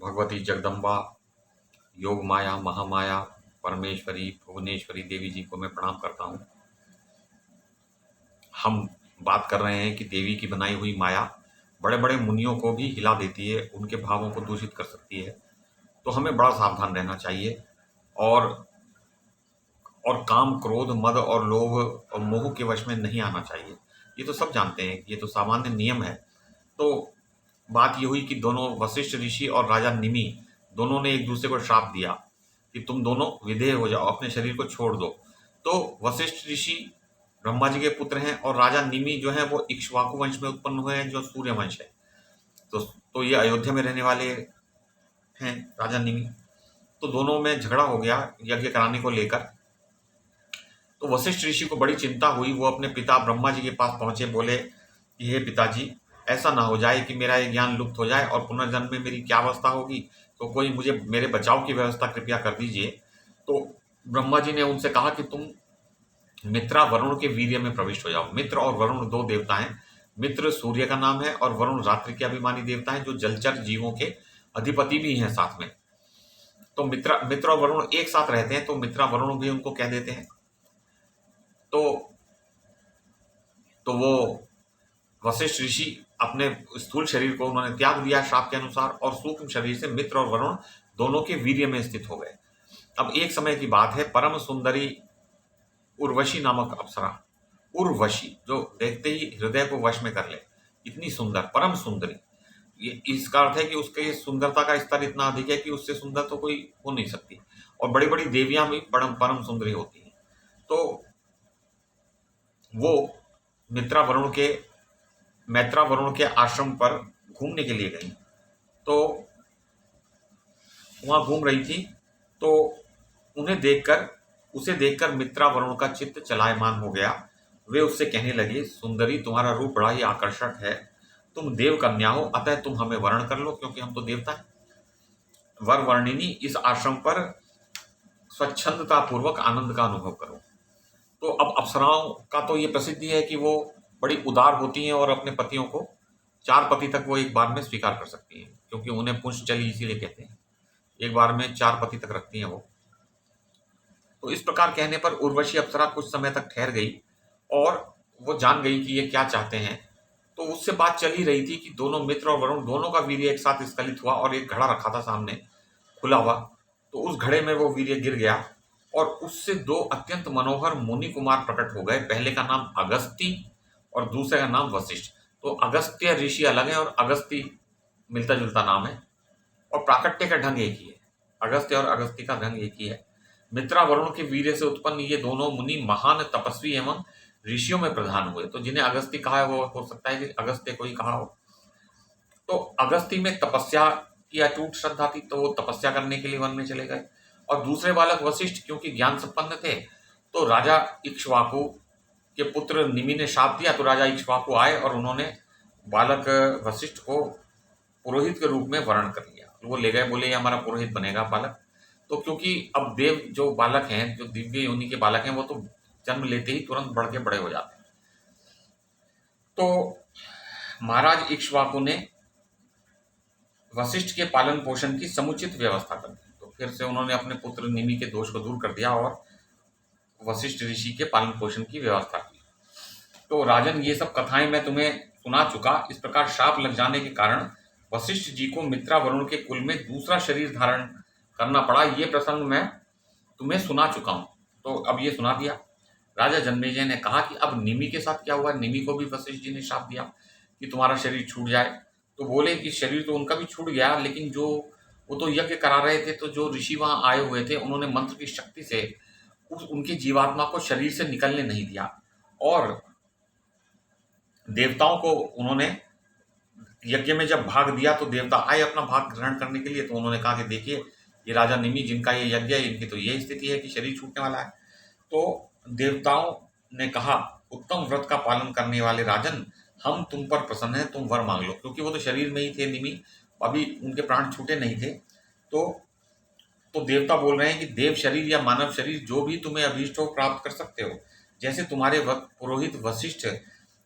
भगवती जगदम्बा, योग माया, महामाया, परमेश्वरी, भुवनेश्वरी देवी जी को मैं प्रणाम करता हूँ। हम बात कर रहे हैं कि देवी की बनाई हुई माया बड़े बड़े मुनियों को भी हिला देती है, उनके भावों को दूषित कर सकती है। तो हमें बड़ा सावधान रहना चाहिए और काम, क्रोध, मद और लोभ और मोह के वश में नहीं आना चाहिए। ये तो सब जानते हैं, ये तो सामान्य नियम है। तो बात ये हुई कि दोनों वशिष्ठ ऋषि और राजा निमि दोनों ने एक दूसरे को श्राप दिया कि तुम दोनों विधेय हो जाओ, अपने शरीर को छोड़ दो। तो वशिष्ठ ऋषि ब्रह्मा जी के पुत्र हैं और राजा निमि जो है वो इक्ष्वाकु वंश में उत्पन्न हुए हैं, जो सूर्य वंश है। तो ये अयोध्या में रहने वाले हैं राजा निमि। तो दोनों में झगड़ा हो गया यज्ञ कराने को लेकर। तो वशिष्ठ ऋषि को बड़ी चिंता हुई। वो अपने पिता ब्रह्मा जी के पास पहुंचे, बोले कि हे पिताजी, ऐसा ना हो जाए कि मेरा ये ज्ञान लुप्त हो जाए और पुनर्जन्म में मेरी क्या अवस्था होगी, तो कोई मुझे मेरे बचाव की व्यवस्था कृपया कर दीजिए। तो ब्रह्मा जी ने उनसे कहा कि तुम मित्रा वरुण के वीर्य में प्रविष्ट हो जाओ। मित्र और वरुण दो देवता हैं। मित्र सूर्य का नाम है और वरुण रात्रि के अभिमानी देवता है, जो जलचर जीवों के अधिपति भी हैं साथ में। तो मित्र और वरुण एक साथ रहते हैं, तो मित्रा वरुण भी उनको कह देते हैं। तो वो वशिष्ठ ऋषि अपने स्थूल शरीर को उन्होंने त्याग दिया श्राप के अनुसार और सूक्ष्म शरीर से मित्र और वरुण दोनों के वीर्य में स्थित हो गए। अब एक समय की बात है, परम सुंदरी उर्वशी नामक अप्सरा, उर्वशी, जो देखते ही हृदय को वश में कर ले, इतनी सुंदर, परम सुंदरी। ये इसका अर्थ है कि उसके सुंदरता का स्तर इतना अधिक है कि उससे सुंदर तो कोई हो नहीं सकती। और बड़ी बड़ी देवियां भी परम परम सुंदरी होती हैं। तो वो मैत्रा वरुण के आश्रम पर घूमने के लिए गई। तो वहां घूम रही थी, तो उसे देखकर मित्रा वरुण का चित्त चलायमान हो गया। वे उससे कहने लगे, सुंदरी, तुम्हारा रूप बड़ा ही आकर्षक है, तुम देव कन्या हो, अतः तुम हमें वर्ण कर लो, क्योंकि हम तो देवता हैं। वर वर्णिनी, इस आश्रम पर स्वच्छंदता पूर्वक आनंद का अनुभव करो। तो अब अप्सराओं का तो ये प्रसिद्धि है कि वो बड़ी उदार होती हैं और अपने पतियों को 4 पति तक वो एक बार में स्वीकार कर सकती हैं, क्योंकि उन्हें पुंसचली इसीलिए कहते हैं। एक बार में 4 पति तक रखती हैं वो। तो इस प्रकार कहने पर उर्वशी अप्सरा कुछ समय तक ठहर गई और वो जान गई कि ये क्या चाहते हैं। तो उससे बात चल ही रही थी कि दोनों मित्र और वरुण दोनों का वीर्य एक साथ स्खलित हुआ और एक घड़ा रखा था सामने खुला हुआ। तो उस घड़े में वो वीर्य गिर गया और उससे 2 अत्यंत मनोहर मुनि कुमार प्रकट हो गए। पहले का नाम अगस्ती और दूसरे का नाम वशिष्ठ। तो अगस्त्य ऋषि अलग है और अगस्ती मिलता जुलता नाम है और प्राकट्य का ढंग एक ही है। अगस्त्य और अगस्ती का ढंग एक ही है। मित्रा वरुण के वीर्य से उत्पन्न ये दोनों मुनि महान तपस्वी एवं ऋषियों में प्रधान हुए। तो जिन्हें अगस्ती कहा है वो हो सकता है कि अगस्त्य को ही कहा हो। तो अगस्ती में तपस्या की अटूट श्रद्धा थी, तो वो तपस्या करने के लिए वन में चले गए। और दूसरे बालक वशिष्ठ क्योंकि ज्ञान संपन्न थे, तो राजा इक्ष्वाकु के पुत्र निमि ने शाप दिया। तो राजा इक्ष्वाकु आए और उन्होंने बालक वशिष्ठ को पुरोहित के रूप में वर्ण कर लिया। वो ले गए, बोले ये हमारा पुरोहित बनेगा बालक। तो क्योंकि अब देव जो बालक हैं, जो दिव्य योनि के बालक हैं, वो तो जन्म लेते ही तुरंत बढ़ के बड़े हो जाते हैं। तो महाराज इक्ष्वाकु ने वशिष्ठ के पालन पोषण की समुचित व्यवस्था कर दी। तो फिर से उन्होंने अपने पुत्र निमि के दोष को दूर कर दिया और वशिष्ठ ऋषि के पालन पोषण की व्यवस्था की। तो राजन, ये सब कथाएं मैं तुम्हें सुना चुका। इस प्रकार शाप लग जाने के कारण वशिष्ठ जी को मित्रा वरुण के कुल में दूसरा शरीर धारण करना पड़ा। ये प्रसंग मैं तुम्हें सुना चुका हूं, तो अब ये सुना दिया। राजा जन्मेजय ने कहा कि अब निमि के साथ क्या हुआ। निमि को भी वशिष्ठ जी ने शाप दिया कि तुम्हारा शरीर छूट जाए। तो बोले कि शरीर तो उनका भी छूट गया, लेकिन जो वो तो यज्ञ करा रहे थे, तो जो ऋषि वहां आए हुए थे उन्होंने मंत्र की शक्ति से उनकी जीवात्मा को शरीर से निकलने नहीं दिया। और देवताओं को उन्होंने यज्ञ में जब भाग दिया तो देवता आए अपना भाग ग्रहण करने के लिए। तो उन्होंने कहा कि देखिए, ये राजा निमि जिनका ये यज्ञ है, इनकी तो ये स्थिति है कि शरीर छूटने वाला है। तो देवताओं ने कहा, उत्तम व्रत का पालन करने वाले राजन, हम तुम पर प्रसन्न हैं, तुम वर मांग लो। क्योंकि वो तो शरीर में ही थे निमि, अभी उनके प्राण छूटे नहीं थे। तो देवता बोल रहे हैं कि देव शरीर या मानव शरीर जो भी तुम्हें अभीष्ट हो प्राप्त कर सकते हो। जैसे तुम्हारे पुरोहित वशिष्ठ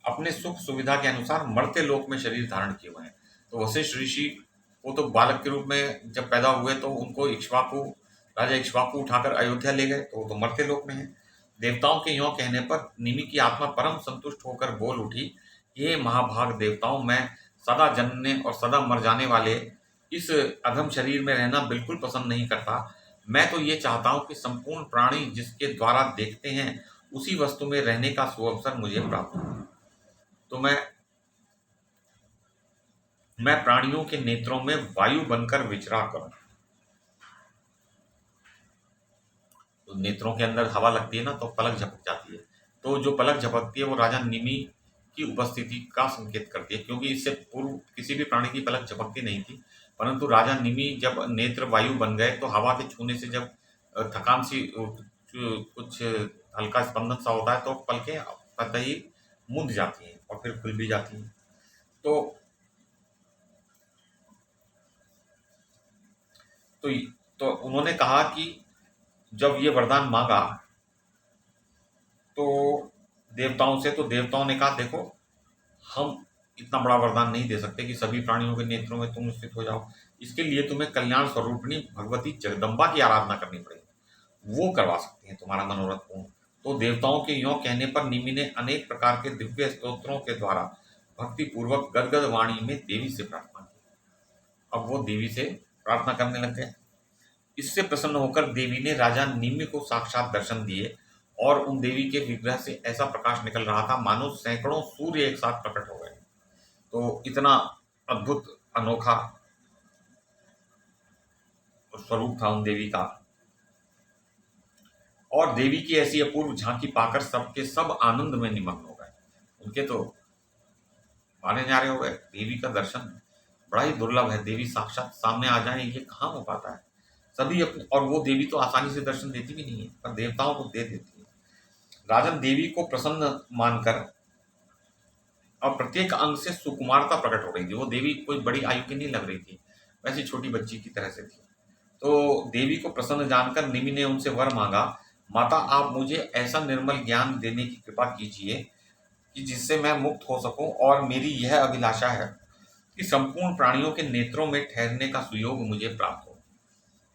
अपने सुख सुविधा के अनुसार मर्त्य लोक में शरीर धारण किए हुए हैं। तो वशिष्ठ ऋषि वो तो बालक के रूप में जब पैदा हुए तो उनको इक्ष्वाकु राजा इक्ष्वाकु उठाकर अयोध्या ले गए, तो वो तो मर्त्य लोक में है। देवताओं के यों कहने पर निमि की आत्मा परम संतुष्ट होकर बोल उठी, ये महाभाग देवताओं, मैं सदा जन्मने और सदा मर जाने वाले इस अधम शरीर में रहना बिल्कुल पसंद नहीं करता। मैं तो ये चाहता हूँ कि संपूर्ण प्राणी जिसके द्वारा देखते हैं उसी वस्तु में रहने का सुअवसर मुझे प्राप्त हो। तो मैं प्राणियों के नेत्रों में वायु बनकर विचरा करूं। तो नेत्रों के अंदर हवा लगती है ना, तो पलक झपक जाती है। तो जो पलक झपकती है वो राजा निमि की उपस्थिति का संकेत करती है, क्योंकि इससे पूर्व किसी भी प्राणी की पलक झपकती नहीं थी। परंतु राजा निमि जब नेत्र वायु बन गए तो हवा के छूने से जब थकान सी कुछ हल्का स्पंदन सा होता है तो पलकें कतई ही मूंद जाती हैं और फिर खुल भी जाती हैं। तो तो तो उन्होंने कहा कि जब ये वरदान मांगा तो देवताओं से, तो देवताओं ने कहा देखो, हम इतना बड़ा वरदान नहीं दे सकते कि सभी प्राणियों के नेत्रों में तुम स्थित हो जाओ। इसके लिए तुम्हें कल्याण स्वरूपिणी भगवती जगदम्बा की आराधना करनी पड़ेगी, वो करवा सकती हैं तुम्हारा मनोरथ पूर्ण। तो देवताओं के यों कहने पर निमि ने अनेक प्रकार के दिव्य स्तोत्रों के द्वारा भक्ति पूर्वक गदगद वाणी में देवी से प्रार्थना की। अब वो देवी से प्रार्थना करने लग गए। इससे प्रसन्न होकर देवी ने राजा निमि को साक्षात दर्शन दिए और उन देवी के विग्रह से ऐसा प्रकाश निकल रहा था मानो सैकड़ों सूर्य एक साथ प्रकट हो गए। तो इतना अद्भुत अनोखा स्वरूप था उन देवी का। और देवी की ऐसी अपूर्व झांकी पाकर सबके सब आनंद में निमग्न हो गए। उनके तो माने न्यारे हो गए। देवी का दर्शन बड़ा ही दुर्लभ है, देवी साक्षात सामने आ जाए ये कहाँ हो पाता है। सभी अपने, और वो देवी तो आसानी से दर्शन देती भी नहीं है, पर देवताओं को दे देती है। राजन देवी को प्रसन्न मानकर और प्रत्येक अंग से सुकुमारता प्रकट हो रही थी। वो देवी कोई बड़ी आयु की नहीं लग रही थी, वैसी छोटी बच्ची की तरह से थी। तो देवी को प्रसन्न जानकर निमि ने उनसे वर मांगा, माता आप मुझे ऐसा निर्मल ज्ञान देने की कृपा कीजिए कि जिससे मैं मुक्त हो सकूं, और मेरी यह अभिलाषा है कि संपूर्ण प्राणियों के नेत्रों में ठहरने का सुयोग मुझे प्राप्त हो।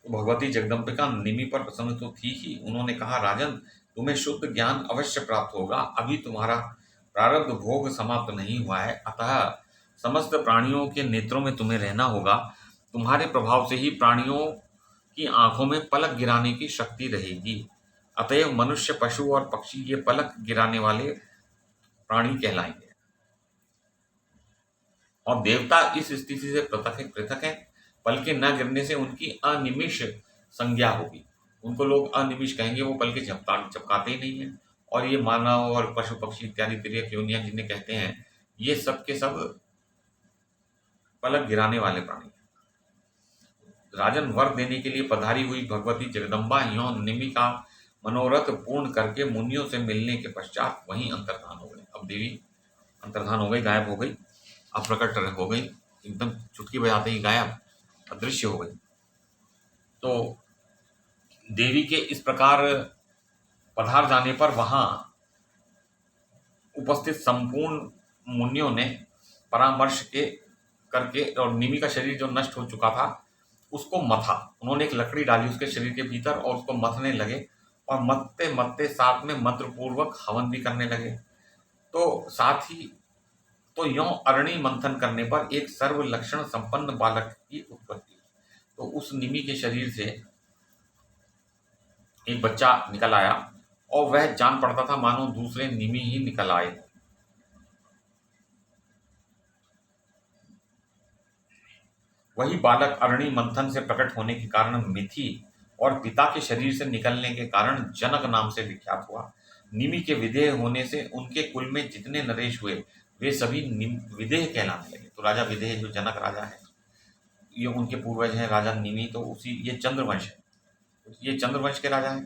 तो भगवती जगदम्बिका निमि पर प्रसन्न तो थी ही। उन्होंने कहा, राजन तुम्हें शुद्ध ज्ञान अवश्य प्राप्त होगा। अभी तुम्हारा प्रारब्ध भोग समाप्त नहीं हुआ है, अतः समस्त प्राणियों के नेत्रों में तुम्हें रहना होगा। तुम्हारे प्रभाव से ही प्राणियों की आंखों में पलक गिराने की शक्ति रहेगी। अतएव मनुष्य, पशु और पक्षी ये पलक गिराने वाले प्राणी कहलाएंगे, और देवता इस स्थिति से पृथक पृथक है। पलके न गिरने से उनकी अनिमिष संज्ञा होगी। उनको लोग अनिमिष कहेंगे, वो पलके झपकाते ही नहीं है। और ये मानव और पशु पक्षी इत्यादि तिर्यक योनियां जिन्हें कहते हैं, ये सब के सब पलक गिराने वाले प्राणी हैं। राजन वर देने के लिए पधारी हुई भगवती जगदम्बा यों निमि का मनोरथ पूर्ण करके मुनियों से मिलने के पश्चात वहीं अंतर्धान हो गए। अब देवी अंतर्धान हो गई, गायब हो गई, अप्रकट हो गई, एकदम चुटकी बजाते ही गायब, अदृश्य हो गई। तो देवी के इस प्रकार पधार जाने पर वहां उपस्थित संपूर्ण मुनियों ने परामर्श के करके, और निमि का शरीर जो नष्ट हो चुका था उसको मथा। उन्होंने एक लकड़ी डाली उसके शरीर के भीतर और उसको मथने लगे, और मथते मथते साथ में मंत्र पूर्वक हवन भी करने लगे। तो साथ ही तो यों अरणि मंथन करने पर एक सर्व लक्षण संपन्न बालक की उत्पत्ति। तो उस निमि के शरीर से एक बच्चा निकल आया, और वह जान पड़ता था मानो दूसरे निमि ही निकल आए। वही बालक अरणि मंथन से प्रकट होने के कारण मिथि, और पिता के शरीर से निकलने के कारण जनक नाम से विख्यात हुआ। निमि के विदेह होने से उनके कुल में जितने नरेश हुए वे सभी विदेह कहलाने लगे। तो राजा विदेह जो जनक राजा है, ये उनके पूर्वज हैं राजा निमि। तो उसी ये चंद्रवंश है, ये चंद्रवंश के राजा हैं।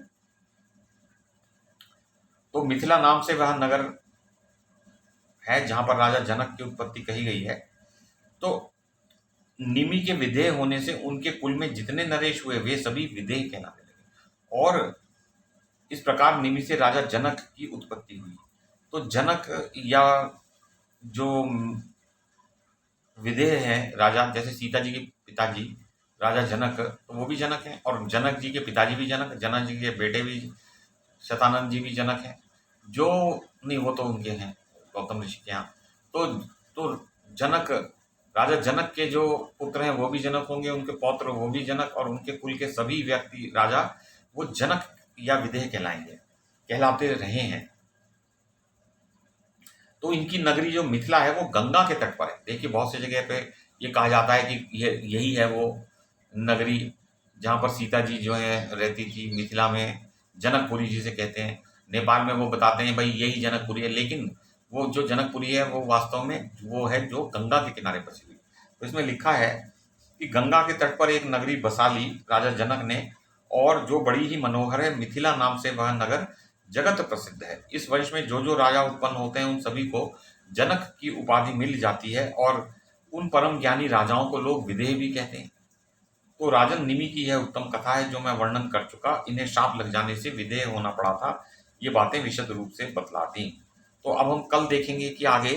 तो मिथिला नाम से वह नगर है जहां पर राजा जनक की उत्पत्ति कही गई है। तो निमि के विदेह होने से उनके कुल में जितने नरेश हुए वे सभी विदेह कहलाने लगे, और इस प्रकार निमि से राजा जनक की उत्पत्ति हुई। तो जनक या जो विदेह है राजा, जैसे सीता जी के पिताजी राजा जनक, तो वो भी जनक हैं, और जनक जी के पिताजी भी जनक, जनक जी के बेटे भी शतानंद जी भी जनक हैं। जो नहीं, वो तो उनके हैं गौतम ऋषि के यहाँ। तो जनक, राजा जनक के जो पुत्र हैं वो भी जनक होंगे, उनके पौत्र वो भी जनक, और उनके कुल के सभी व्यक्ति राजा वो जनक या विदेह कहलाएंगे, कहलाते रहे हैं। तो इनकी नगरी जो मिथिला है वो गंगा के तट पर है। देखिए बहुत सी जगह पे ये कहा जाता है कि ये यही है वो नगरी जहाँ पर सीता जी जो है रहती थी, मिथिला में जनकपुरी जिसे कहते हैं। नेपाल में वो बताते हैं भाई यही जनकपुरी है, लेकिन वो जो जनकपुरी है वो वास्तव में वो है जो गंगा के किनारे बसी हुई। तो इसमें लिखा है कि गंगा के तट पर एक नगरी बसा ली राजा जनक ने, और जो बड़ी ही मनोहर है, मिथिला नाम से वह नगर जगत प्रसिद्ध है। इस वंश में जो जो राजा उत्पन्न होते हैं उन सभी को जनक की उपाधि मिल जाती है, और उन परम ज्ञानी राजाओं को लोग विदेह भी कहते हैं। तो राजन निमि की यह उत्तम कथा है जो मैं वर्णन कर चुका। इन्हें शाप लग जाने से विदेह होना पड़ा था। ये बातें विशद रूप से बतला दी। तो अब हम कल देखेंगे कि आगे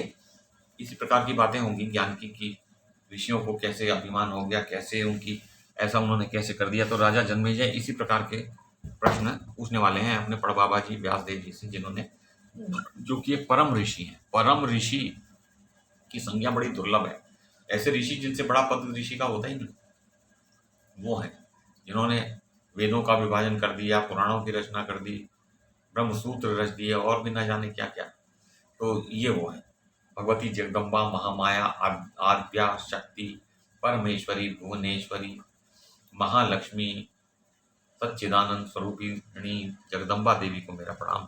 इसी प्रकार की बातें होंगी ज्ञान की, कि ऋषियों को कैसे अभिमान हो गया, कैसे उनकी ऐसा उन्होंने कैसे कर दिया। तो राजा जन्मेजय इसी प्रकार के प्रश्न पूछने वाले हैं अपने पड़बाबा जी व्यासदेव जी से, जिन्होंने, जो कि एक परम ऋषि हैं। परम ऋषि की संज्ञा बड़ी दुर्लभ है। ऐसे ऋषि जिनसे बड़ा पद ऋषि का होता ही नहीं, वो हैं जिन्होंने वेदों का विभाजन कर दिया, पुराणों की रचना कर दी, ब्रह्मसूत्र रच दिए, और भी न जाने क्या क्या। तो ये वो हैं भगवती जगदम्बा महामाया आद्या शक्ति परमेश्वरी भुवनेश्वरी महालक्ष्मी सच्चिदानंद स्वरूपिणी जगदम्बा देवी को मेरा प्रणाम।